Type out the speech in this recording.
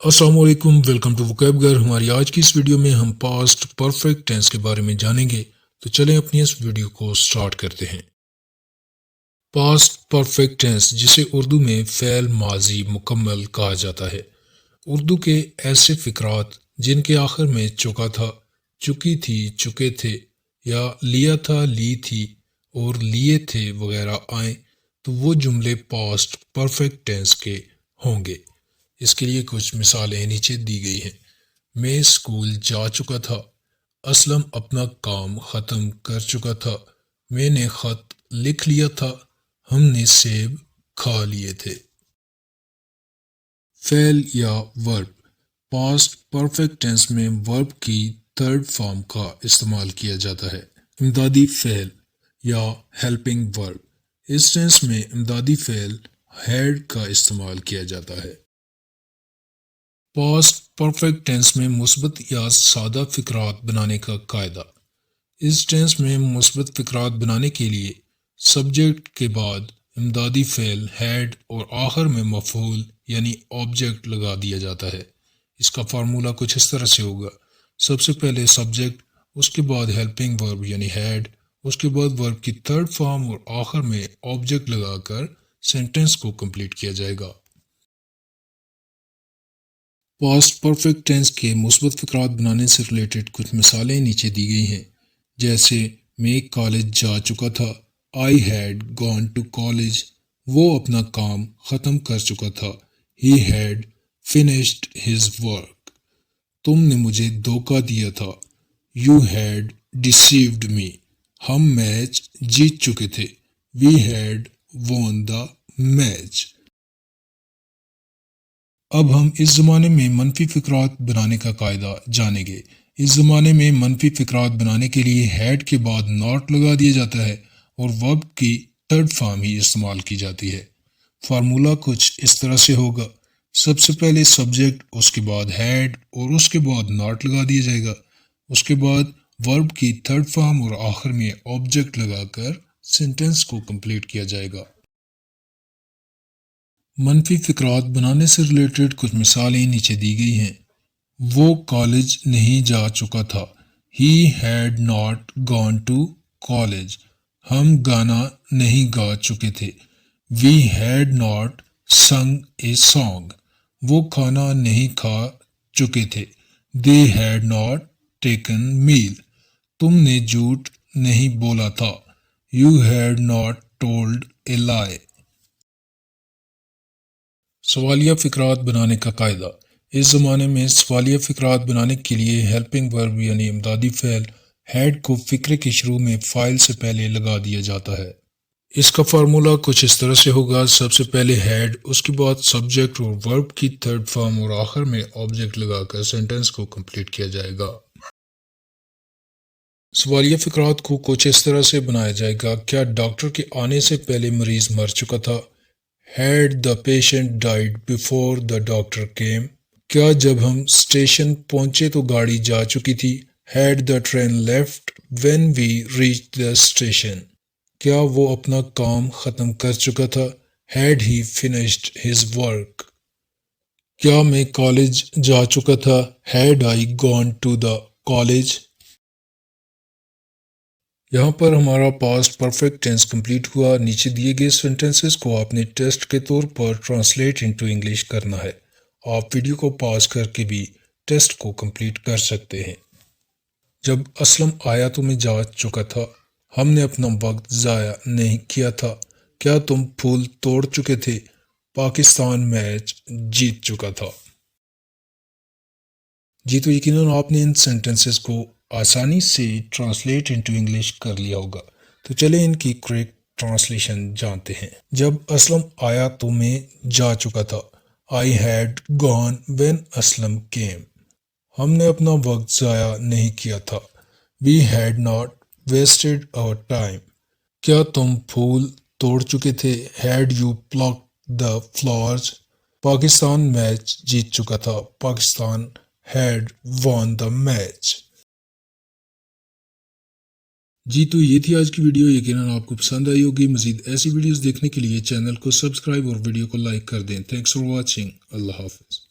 السلام علیکم، welcome to وکیبلر۔ ہماری آج کی اس ویڈیو میں ہم پاسٹ پرفیکٹ ٹینس کے بارے میں جانیں گے، تو چلیں اپنی اس ویڈیو کو سٹارٹ کرتے ہیں۔ پاسٹ پرفیکٹ ٹینس، جسے اردو میں فعل ماضی مکمل کہا جاتا ہے، اردو کے ایسے فقرات جن کے آخر میں چکا تھا، چکی تھی، چکے تھے، یا لیا تھا، لی تھی اور لیے تھے وغیرہ آئیں تو وہ جملے پاسٹ پرفیکٹ ٹینس کے ہوں گے۔ اس کے لیے کچھ مثالیں نیچے دی گئی ہیں۔ میں اسکول جا چکا تھا، اسلم اپنا کام ختم کر چکا تھا، میں نے خط لکھ لیا تھا، ہم نے سیب کھا لیے تھے۔ فعل یا ورب۔ پاسٹ پرفیکٹ ٹینس میں ورب کی تھرڈ فارم کا استعمال کیا جاتا ہے، امدادی فعل یا ہیلپنگ ورب۔ اس ٹینس میں امدادی فعل ہیڈ کا استعمال کیا جاتا ہے۔ پاسٹ پرفیکٹ ٹینس میں مثبت یا سادہ فقرات بنانے کا قاعدہ۔ اس ٹینس میں مثبت فقرات بنانے کے لیے سبجیکٹ کے بعد امدادی فعل ہیڈ اور آخر میں مفعول یعنی آبجیکٹ لگا دیا جاتا ہے۔ اس کا فارمولہ کچھ اس طرح سے ہوگا: سب سے پہلے سبجیکٹ، اس کے بعد ہیلپنگ ورب یعنی ہیڈ، اس کے بعد ورب کی تھرڈ فارم اور آخر میں آبجیکٹ لگا کر سینٹنس کو کمپلیٹ کیا جائے گا۔ پاسٹ پرفیکٹ ٹینس کے مثبت فقرات بنانے سے ریلیٹڈ کچھ مثالیں نیچے دی گئی ہیں، جیسے میں کالج جا چکا تھا، I had gone to college، وہ اپنا کام ختم کر چکا تھا، He had finished his work، تم نے مجھے دھوکہ دیا تھا، You had deceived me، ہم میچ جیت چکے تھے، We had won the match۔ اب ہم اس زمانے میں منفی فقرات بنانے کا قاعدہ جانیں گے۔ اس زمانے میں منفی فقرات بنانے کے لیے ہیڈ کے بعد ناٹ لگا دیا جاتا ہے اور ورب کی تھرڈ فارم ہی استعمال کی جاتی ہے۔ فارمولہ کچھ اس طرح سے ہوگا: سب سے پہلے سبجیکٹ، اس کے بعد ہیڈ اور اس کے بعد ناٹ لگا دیا جائے گا، اس کے بعد ورب کی تھرڈ فارم اور آخر میں آبجیکٹ لگا کر سینٹنس کو کمپلیٹ کیا جائے گا۔ منفی فقرات بنانے سے ریلیٹڈ کچھ مثالیں نیچے دی گئی ہیں۔ وہ کالج نہیں جا چکا تھا، He had not gone to college، ہم گانا نہیں گا چکے تھے، We had not sung a song، وہ کھانا نہیں کھا چکے تھے، They had not taken meal، تم نے جھوٹ نہیں بولا تھا، You had not told a lie۔ سوالیہ فقرات بنانے کا قاعدہ۔ اس زمانے میں سوالیہ فقرات بنانے کے لیے ہیلپنگ ورب یعنی امدادی فعل ہیڈ کو فقرے کے شروع میں فاعل سے پہلے لگا دیا جاتا ہے۔ اس کا فارمولہ کچھ اس طرح سے ہوگا: سب سے پہلے ہیڈ، اس کے بعد سبجیکٹ اور ورب کی تھرڈ فارم اور آخر میں آبجیکٹ لگا کر سینٹنس کو کمپلیٹ کیا جائے گا۔ سوالیہ فقرات کو کچھ اس طرح سے بنایا جائے گا: کیا ڈاکٹر کے آنے سے پہلے مریض مر چکا تھا؟ Had the patient died before the doctor came؟ کیا جب ہم اسٹیشن پہنچے تو گاڑی جا چکی تھی؟ Had the train left when we reached the station؟ کیا وہ اپنا کام ختم کر چکا تھا؟ Had he finished his work؟ کیا میں کالج جا چکا تھا؟ Had I gone to the college؟ یہاں پر ہمارا پاسٹ پرفیکٹ ٹینس کمپلیٹ ہوا۔ نیچے دیے گئے سینٹنسز کو آپ نے ٹیسٹ کے طور پر ٹرانسلیٹ انٹو انگلش کرنا ہے۔ آپ ویڈیو کو پاز کر کے بھی ٹیسٹ کو کمپلیٹ کر سکتے ہیں۔ جب اسلم آیا تو میں جا چکا تھا، ہم نے اپنا وقت ضائع نہیں کیا تھا، کیا تم پھول توڑ چکے تھے، پاکستان میچ جیت چکا تھا۔ جی تو یقیناً آپ نے ان سینٹنسز کو آسانی سے ٹرانسلیٹ انٹو انگلش کر لیا ہوگا۔ تو چلیں ان کی کریکٹ ٹرانسلیشن جانتے ہیں۔ جب اسلم آیا تو میں جا چکا تھا، I had gone when Aslam came۔ ہم نے اپنا وقت ضائع نہیں کیا تھا، We had not wasted our time۔ کیا تم پھول توڑ چکے تھے، Had you plucked the flowers؟ Pakistan match جیت چکا تھا، Pakistan had won the match۔ جی تو یہ تھی آج کی ویڈیو، یقیناً آپ کو پسند آئی ہوگی۔ مزید ایسی ویڈیوز دیکھنے کے لیے چینل کو سبسکرائب اور ویڈیو کو لائک کر دیں۔ Thanks for watching. اللہ حافظ۔